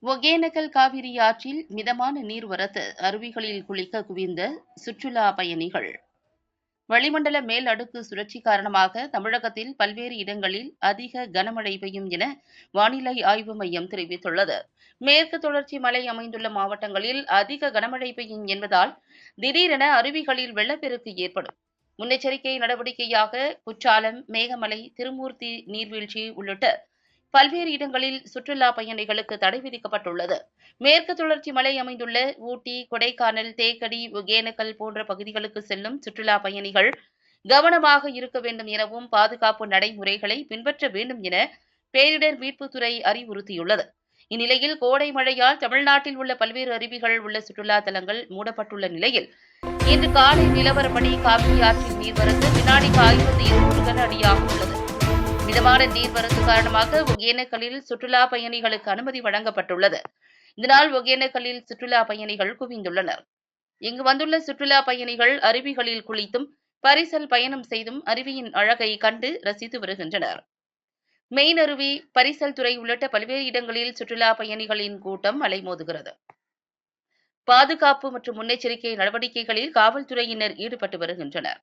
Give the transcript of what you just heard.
ஒகேனக்கல் காவிரி ஆற்றில் மிதமான நீர்வரத்து, அருவிகளில் குளிக்க குவிந்த சுற்றுலா பயணிகள். வளிமண்டல மேல் அடுக்கு சுழற்சி காரணமாக தமிழகத்தில் பல்வேறு இடங்களில் அதிக கனமழை பெய்யும் என வானிலை ஆய்வு மையம் தெரிவித்துள்ளது. மேற்கு தொடர்ச்சி மலை அமைந்துள்ள மாவட்டங்களில் அதிக கனமழை பெய்யும் என்பதால் திடீரென அருவிகளில் வெள்ளப்பெருக்கு ஏற்படும். முன்னெச்சரிக்கை நடவடிக்கையாக குற்றாலம், மேகமலை, திருமூர்த்தி நீர்வீழ்ச்சி உள்ளிட்ட பல்வேறு இடங்களில் சுற்றுலா பயணிகளுக்கு தடை விதிக்கப்பட்டுள்ளது. மேற்கு தொடர்ச்சி மலை அமைந்துள்ள ஊட்டி, கொடைக்கானல், தேக்கடி, ஒகேனக்கல் போன்ற பகுதிகளுக்கு செல்லும் சுற்றுலா பயணிகள் கவனமாக இருக்க வேண்டும் எனவும், பாதுகாப்பு நடைமுறைகளை பின்பற்ற வேண்டும் என பேரிடர் மீட்புத்துறை அறிவுறுத்தியுள்ளது. இந்நிலையில் கோடை மழையால் தமிழ்நாட்டில் உள்ள பல்வேறு அருவிகள் உள்ள சுற்றுலா தலங்கள் மூடப்பட்டுள்ள நிலையில் இன்று காலை நிலவரப்படி காவிரி ஆற்றின் நீர்வரத்து வினாடிக்கு 52 கன அடியாக உள்ளது. மிதமான நீர்வரத்து காரணமாக ஒகேனக்கல்லில் சுற்றுலா பயணிகளுக்கு அனுமதி வழங்கப்பட்டுள்ளது. இதனால் ஒகேனக்கல்லில் சுற்றுலா பயணிகள் குவிந்துள்ளனர். இங்கு வந்துள்ள சுற்றுலா பயணிகள் அருவிகளில் குளித்தும், பரிசல் பயணம் செய்தும் அருவியின் அழகை கண்டு ரசித்து வருகின்றனர். மெயின் அருவி, பரிசல் துறை உள்ளிட்ட பல்வேறு இடங்களில் சுற்றுலா பயணிகளின் கூட்டம் அலைமோதுகிறது. பாதுகாப்பு மற்றும் முன்னெச்சரிக்கை நடவடிக்கைகளில் காவல்துறையினர் ஈடுபட்டு வருகின்றனர்.